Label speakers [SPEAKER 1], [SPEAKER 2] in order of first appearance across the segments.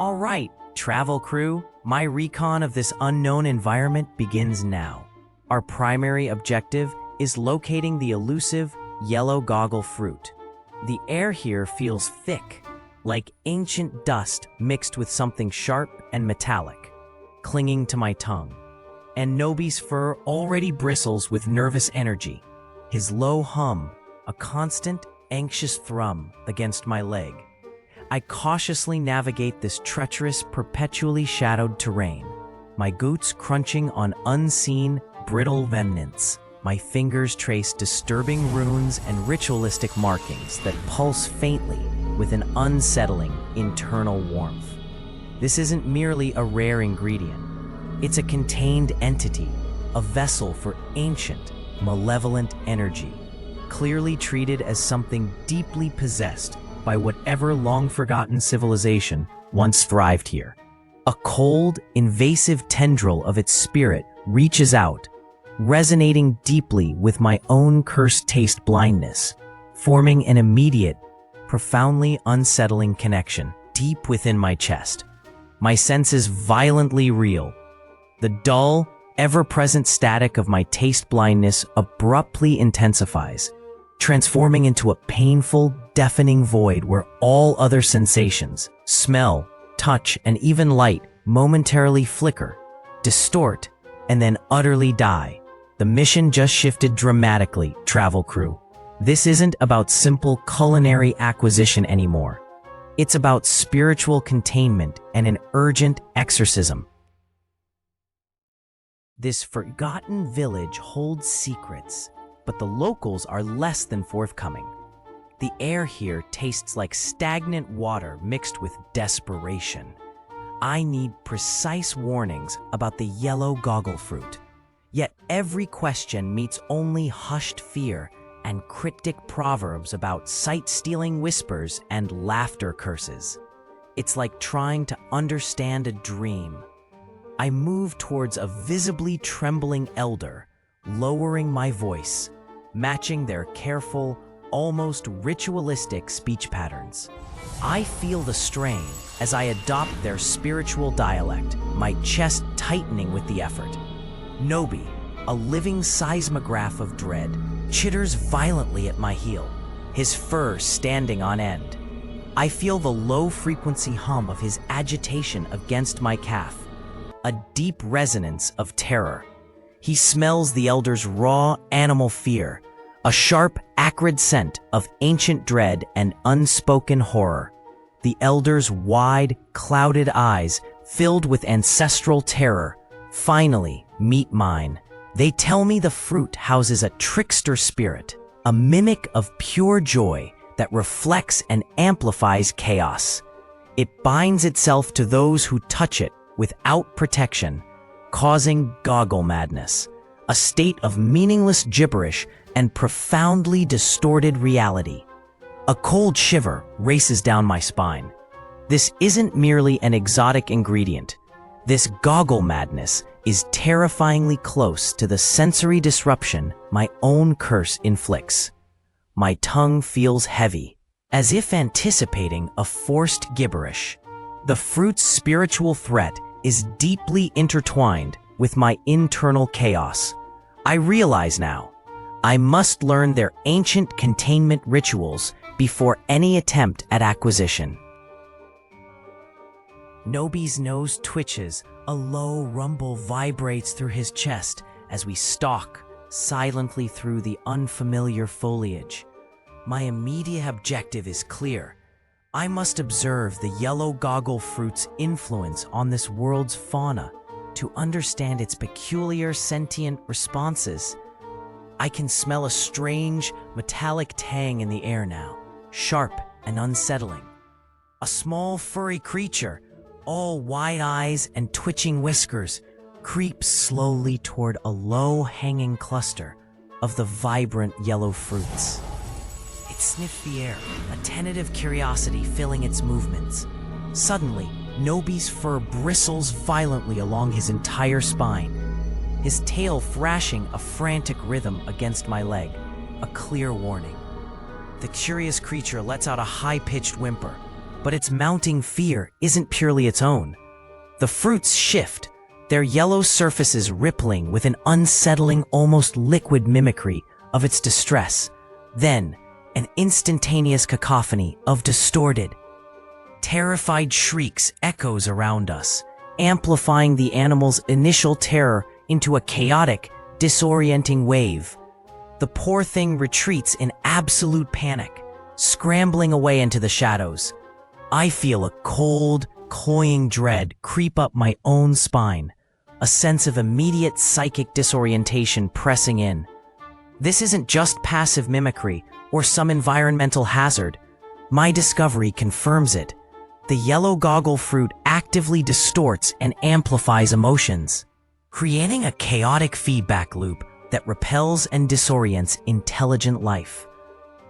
[SPEAKER 1] All right, travel crew, my recon of this unknown environment begins now. Our primary objective is locating the elusive Yellow-Goggle Fruit. The air here feels thick, like ancient dust mixed with something sharp and metallic, clinging to my tongue. And Nobi's fur already bristles with nervous energy, his low hum a constant, anxious thrum against my leg. I cautiously navigate this treacherous, perpetually shadowed terrain, my boots crunching on unseen, brittle remnants. My fingers trace disturbing runes and ritualistic markings that pulse faintly with an unsettling internal warmth. This isn't merely a rare ingredient. It's a contained entity, a vessel for ancient, malevolent energy, clearly treated as something deeply possessed by whatever long-forgotten civilization once thrived here. A cold, invasive tendril of its spirit reaches out, resonating deeply with my own cursed taste blindness, forming an immediate, profoundly unsettling connection deep within my chest. My senses violently reel. The dull, ever-present static of my taste blindness abruptly intensifies, transforming into a painful, deafening void where all other sensations, smell, touch, and even light momentarily flicker, distort, and then utterly die. The mission just shifted dramatically, travel crew. This isn't about simple culinary acquisition anymore. It's about spiritual containment and an urgent exorcism. This forgotten village holds secrets, but the locals are less than forthcoming. The air here tastes like stagnant water mixed with desperation. I need precise warnings about the Yellow-Goggle Fruit. Yet every question meets only hushed fear and cryptic proverbs about sight-stealing whispers and laughter curses. It's like trying to understand a dream. I move towards a visibly trembling elder, lowering my voice, matching their careful, almost ritualistic speech patterns. I feel the strain as I adopt their spiritual dialect, my chest tightening with the effort. Nobi, a living seismograph of dread, chitters violently at my heel, his fur standing on end. I feel the low-frequency hum of his agitation against my calf, a deep resonance of terror. He smells the elder's raw animal fear, a sharp, acrid scent of ancient dread and unspoken horror. The elder's wide, clouded eyes, filled with ancestral terror, finally meet mine. They tell me the fruit houses a trickster spirit, a mimic of pure joy that reflects and amplifies chaos. It binds itself to those who touch it without protection, causing goggle madness, a state of meaningless gibberish and profoundly distorted reality. A cold shiver races down my spine. This isn't merely an exotic ingredient. This goggle madness is terrifyingly close to the sensory disruption my own curse inflicts. My tongue feels heavy, as if anticipating a forced gibberish. The fruit's spiritual threat is deeply intertwined with my internal chaos. I realize now, I must learn their ancient containment rituals before any attempt at acquisition. Nobi's nose twitches, a low rumble vibrates through his chest as we stalk silently through the unfamiliar foliage. My immediate objective is clear. I must observe the Yellow-Goggle Fruit's influence on this world's fauna to understand its peculiar sentient responses. I can smell a strange, metallic tang in the air now, sharp and unsettling. A small, furry creature, all wide eyes and twitching whiskers, creeps slowly toward a low-hanging cluster of the vibrant yellow fruits. It sniffs the air, a tentative curiosity filling its movements. Suddenly, Nobi's fur bristles violently along his entire spine, his tail thrashing a frantic rhythm against my leg, a clear warning. The curious creature lets out a high-pitched whimper, But its mounting fear isn't purely its own. The fruits shift, their yellow surfaces rippling with an unsettling, almost liquid mimicry of its distress. Then, an instantaneous cacophony of distorted, terrified shrieks echoes around us, amplifying the animal's initial terror into a chaotic, disorienting wave. The poor thing retreats in absolute panic, scrambling away into the shadows. I feel a cold, cloying dread creep up my own spine, a sense of immediate psychic disorientation pressing in. This isn't just passive mimicry or some environmental hazard. My discovery confirms it. The Yellow-Goggle Fruit actively distorts and amplifies emotions, creating a chaotic feedback loop that repels and disorients intelligent life,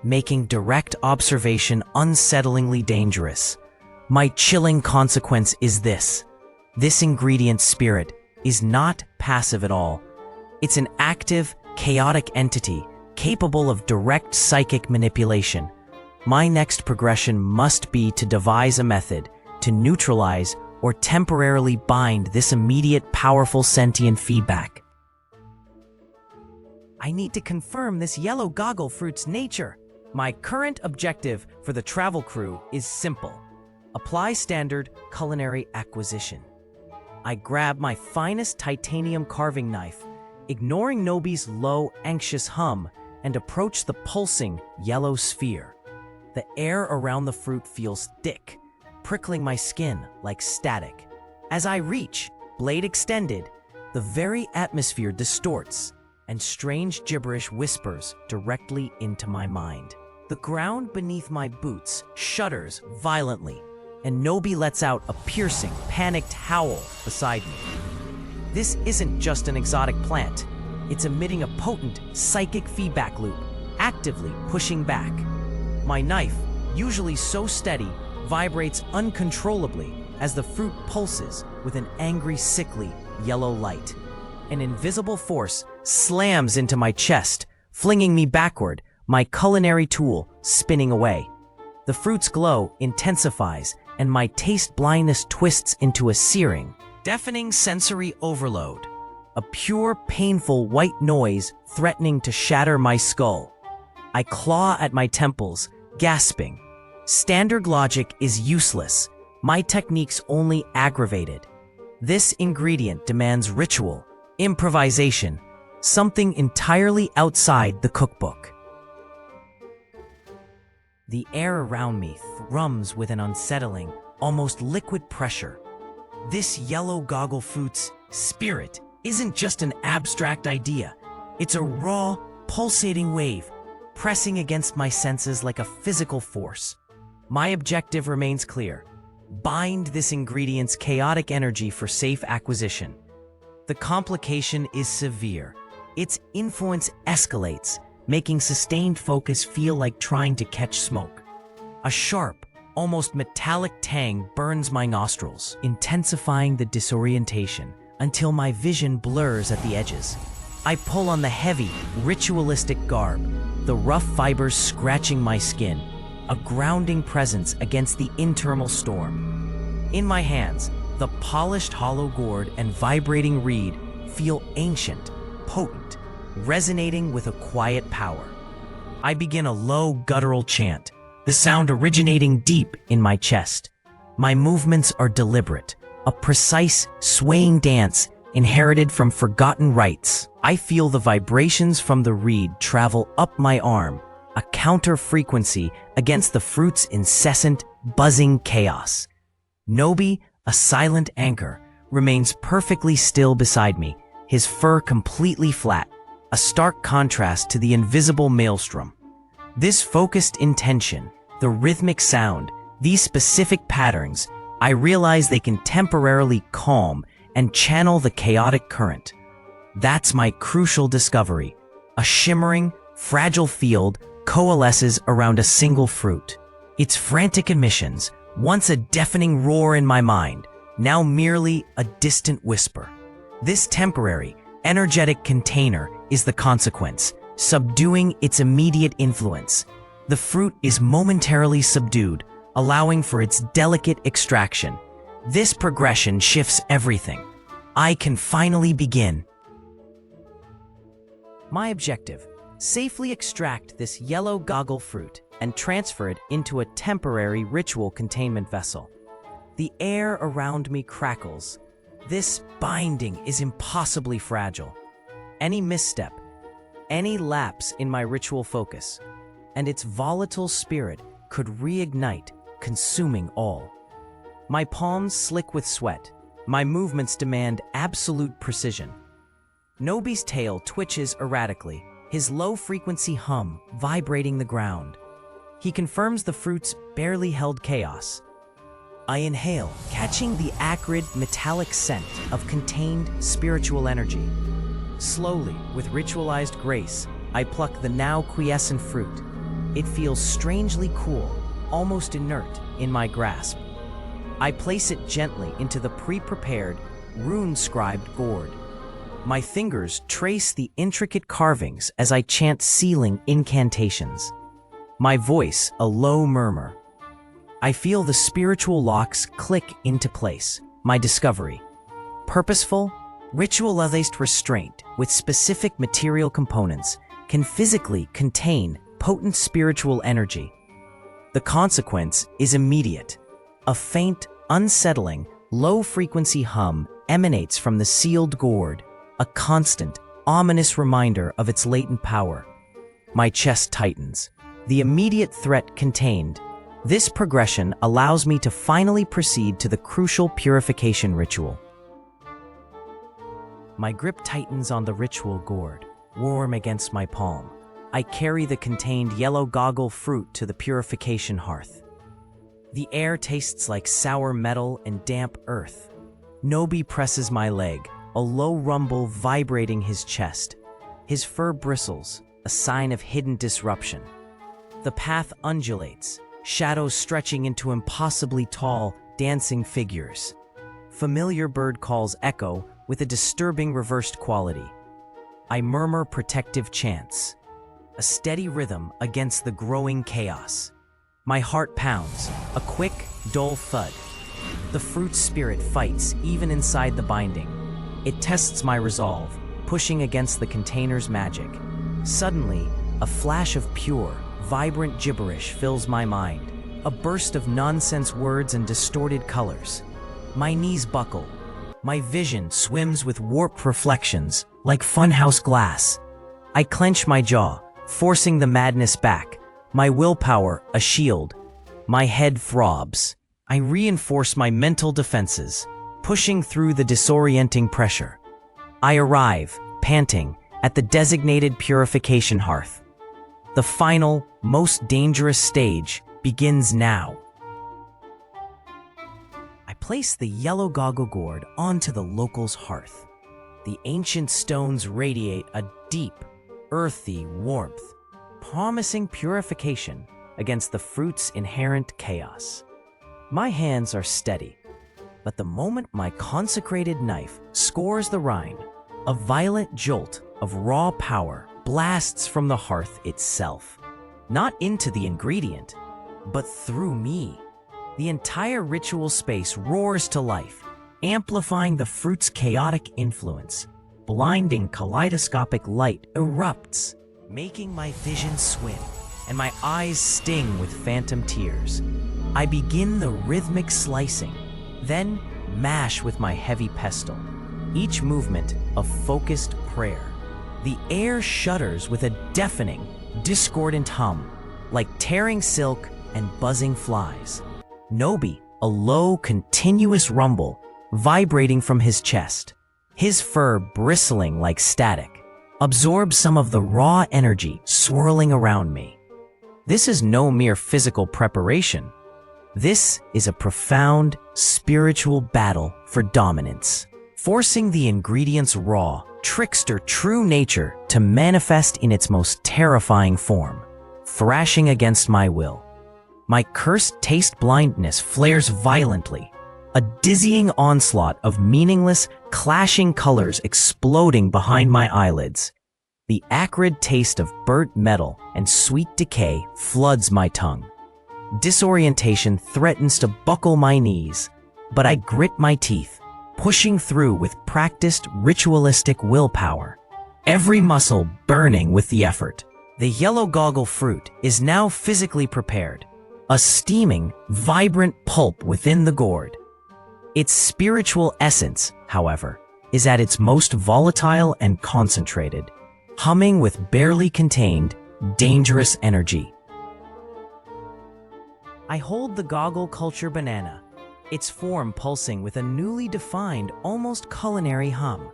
[SPEAKER 1] making direct observation unsettlingly dangerous. My chilling consequence is this: this ingredient's spirit is not passive at all. It's an active, chaotic entity capable of direct psychic manipulation. My next progression must be to devise a method to neutralize or temporarily bind this immediate, powerful sentient feedback. I need to confirm this Yellow-Goggle Fruit's nature. My current objective for the travel crew is simple: apply standard culinary acquisition. I grab my finest titanium carving knife, ignoring Nobi's low, anxious hum, and approach the pulsing yellow sphere. The air around the fruit feels thick, prickling my skin like static. As I reach, blade extended, the very atmosphere distorts, and strange gibberish whispers directly into my mind. The ground beneath my boots shudders violently, and Nobi lets out a piercing, panicked howl beside me. This isn't just an exotic plant. It's emitting a potent, psychic feedback loop, actively pushing back. My knife, usually so steady, vibrates uncontrollably as the fruit pulses with an angry, sickly yellow light. An invisible force slams into my chest, flinging me backward, my culinary tool spinning away. The fruit's glow intensifies, and my taste blindness twists into a searing, deafening sensory overload. A pure, painful white noise threatening to shatter my skull. I claw at my temples, gasping. Standard logic is useless. My techniques only aggravate it. This ingredient demands ritual, improvisation, something entirely outside the cookbook. The air around me thrums with an unsettling, almost liquid pressure. This Yellow-Goggle Fruit's spirit isn't just an abstract idea. It's a raw, pulsating wave, pressing against my senses like a physical force. My objective remains clear: bind this ingredient's chaotic energy for safe acquisition. The complication is severe. Its influence escalates, making sustained focus feel like trying to catch smoke. A sharp, almost metallic tang burns my nostrils, intensifying the disorientation until my vision blurs at the edges. I pull on the heavy, ritualistic garb, the rough fibers scratching my skin, a grounding presence against the internal storm. In my hands, the polished hollow gourd and vibrating reed feel ancient, potent, resonating with a quiet power. I begin a low, guttural chant, the sound originating deep in my chest. My movements are deliberate, a precise, swaying dance inherited from forgotten rites. I feel the vibrations from the reed travel up my arm, a counter-frequency against the fruit's incessant, buzzing chaos. Nobi, a silent anchor, remains perfectly still beside me, his fur completely flat, a stark contrast to the invisible maelstrom. This focused intention, the rhythmic sound, these specific patterns, I realize they can temporarily calm and channel the chaotic current. That's my crucial discovery. A shimmering, fragile field coalesces around a single fruit. Its frantic emissions, once a deafening roar in my mind, now merely a distant whisper. This temporary, energetic container is the consequence, subduing its immediate influence. The fruit is momentarily subdued, allowing for its delicate extraction. This progression shifts everything. I can finally begin. My objective: safely extract this yellow-goggle fruit and transfer it into a temporary ritual containment vessel. The air around me crackles. This binding is impossibly fragile. Any misstep, any lapse in my ritual focus, and its volatile spirit could reignite, consuming all. My palms slick with sweat. My movements demand absolute precision. Nobi's tail twitches erratically, his low-frequency hum vibrating the ground. He confirms the fruit's barely held chaos. I inhale, catching the acrid, metallic scent of contained spiritual energy. Slowly, with ritualized grace, I pluck the now quiescent fruit. It feels strangely cool, almost inert, in my grasp. I place it gently into the pre-prepared, rune-scribed gourd. My fingers trace the intricate carvings as I chant sealing incantations. My voice a low murmur. I feel the spiritual locks click into place. My discovery: purposeful, ritualized restraint with specific material components can physically contain potent spiritual energy. The consequence is immediate. A faint, unsettling, low-frequency hum emanates from the sealed gourd, a constant, ominous reminder of its latent power. My chest tightens. The immediate threat contained. This progression allows me to finally proceed to the crucial purification ritual. My grip tightens on the ritual gourd, warm against my palm. I carry the contained yellow-goggle fruit to the purification hearth. The air tastes like sour metal and damp earth. Nobi presses my leg, a low rumble vibrating his chest. His fur bristles, a sign of hidden disruption. The path undulates, shadows stretching into impossibly tall, dancing figures. Familiar bird calls echo with a disturbing reversed quality. I murmur protective chants, a steady rhythm against the growing chaos. My heart pounds, a quick, dull thud. The fruit spirit fights even inside the binding. It tests my resolve, pushing against the container's magic. Suddenly, a flash of pure, vibrant gibberish fills my mind, a burst of nonsense words and distorted colors. My knees buckle. My vision swims with warped reflections, like funhouse glass. I clench my jaw, forcing the madness back, my willpower a shield. My head throbs. I reinforce my mental defenses, pushing through the disorienting pressure. I arrive, panting, at the designated purification hearth. The final, most dangerous stage begins now. I place the yellow-goggle gourd onto the local's hearth. The ancient stones radiate a deep, earthy warmth, promising purification against the fruit's inherent chaos. My hands are steady, but the moment my consecrated knife scores the rind, a violent jolt of raw power blasts from the hearth itself. Not into the ingredient, but through me. The entire ritual space roars to life, amplifying the fruit's chaotic influence. Blinding kaleidoscopic light erupts, making my vision swim, and my eyes sting with phantom tears. I begin the rhythmic slicing, then mash with my heavy pestle, each movement a focused prayer. The air shudders with a deafening, discordant hum, like tearing silk and buzzing flies. Nobi, a low, continuous rumble, vibrating from his chest, his fur bristling like static, absorbs some of the raw energy swirling around me. This is no mere physical preparation. This is a profound, spiritual battle for dominance, forcing the ingredient's raw, trickster true nature to manifest in its most terrifying form, thrashing against my will. My cursed taste-blindness flares violently, a dizzying onslaught of meaningless, clashing colors exploding behind my eyelids. The acrid taste of burnt metal and sweet decay floods my tongue. Disorientation threatens to buckle my knees, but I grit my teeth, pushing through with practiced ritualistic willpower, every muscle burning with the effort. The Yellow-Goggle Fruit is now physically prepared, a steaming, vibrant pulp within the gourd. Its spiritual essence, however, is at its most volatile and concentrated, humming with barely contained, dangerous energy. I hold the Goggle-Culture banana, its form pulsing with a newly defined, almost culinary hum.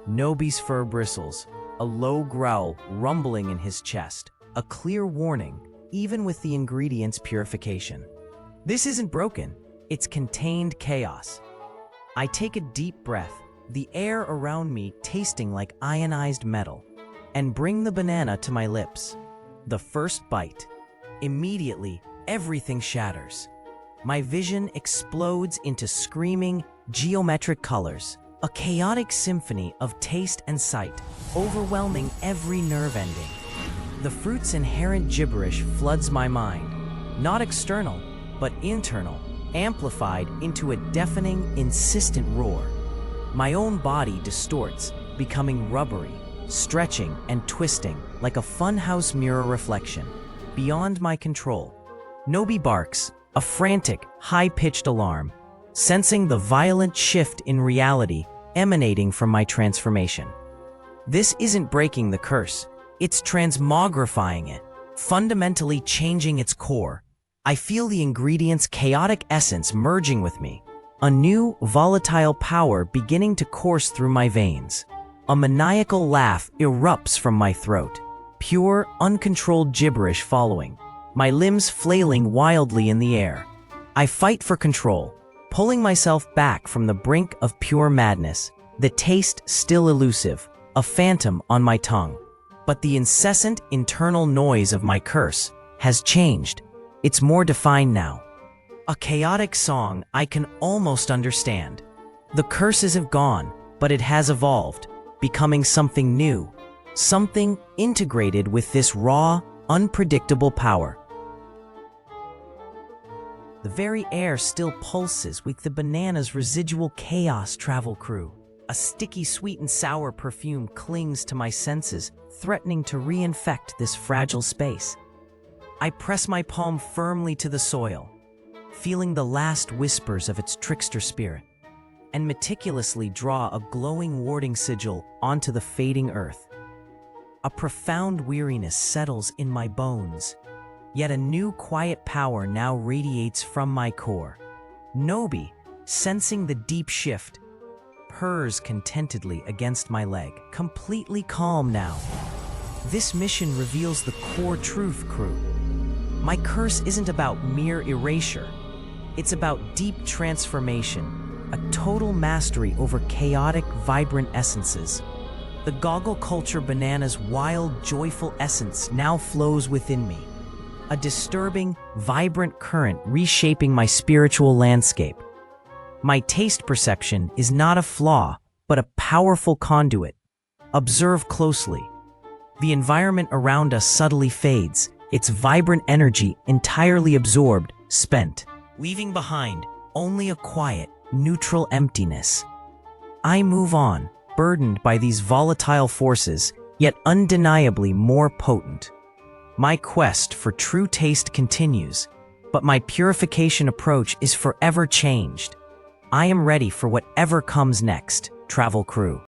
[SPEAKER 1] Nobi's fur bristles, a low growl rumbling in his chest, a clear warning, even with the ingredients' purification. This isn't broken, it's contained chaos. I take a deep breath, the air around me tasting like ionized metal, and bring the banana to my lips. The first bite. Immediately, everything shatters. My vision explodes into screaming, geometric colors, a chaotic symphony of taste and sight, overwhelming every nerve ending. The fruit's inherent gibberish floods my mind, not external, but internal, amplified into a deafening, insistent roar. My own body distorts, becoming rubbery, stretching and twisting like a funhouse mirror reflection, beyond my control. Nobi barks, a frantic, high-pitched alarm, sensing the violent shift in reality emanating from my transformation. This isn't breaking the curse, it's transmogrifying it, fundamentally changing its core. I feel the ingredients' chaotic essence merging with me, a new, volatile power beginning to course through my veins. A maniacal laugh erupts from my throat, pure, uncontrolled gibberish following, my limbs flailing wildly in the air. I fight for control, pulling myself back from the brink of pure madness, the taste still elusive, a phantom on my tongue. But the incessant internal noise of my curse has changed. It's more defined now. A chaotic song I can almost understand. The curses have gone, but it has evolved, becoming something new, something integrated with this raw, unpredictable power. The very air still pulses with the banana's residual chaos travel crew. A sticky sweet and sour perfume clings to my senses, threatening to reinfect this fragile space. I press my palm firmly to the soil, feeling the last whispers of its trickster spirit, and meticulously draw a glowing warding sigil onto the fading earth. A profound weariness settles in my bones, yet a new quiet power now radiates from my core. Nobi, sensing the deep shift, purrs contentedly against my leg, completely calm now. This mission reveals the core truth, crew. My curse isn't about mere erasure. It's about deep transformation, a total mastery over chaotic, vibrant essences. The Goggle-Culture banana's wild, joyful essence now flows within me, a disturbing, vibrant current reshaping my spiritual landscape. My taste perception is not a flaw, but a powerful conduit. Observe closely. The environment around us subtly fades, its vibrant energy entirely absorbed, spent, leaving behind only a quiet, neutral emptiness. I move on, burdened by these volatile forces, yet undeniably more potent. My quest for true taste continues, but my purification approach is forever changed. I am ready for whatever comes next, travel crew.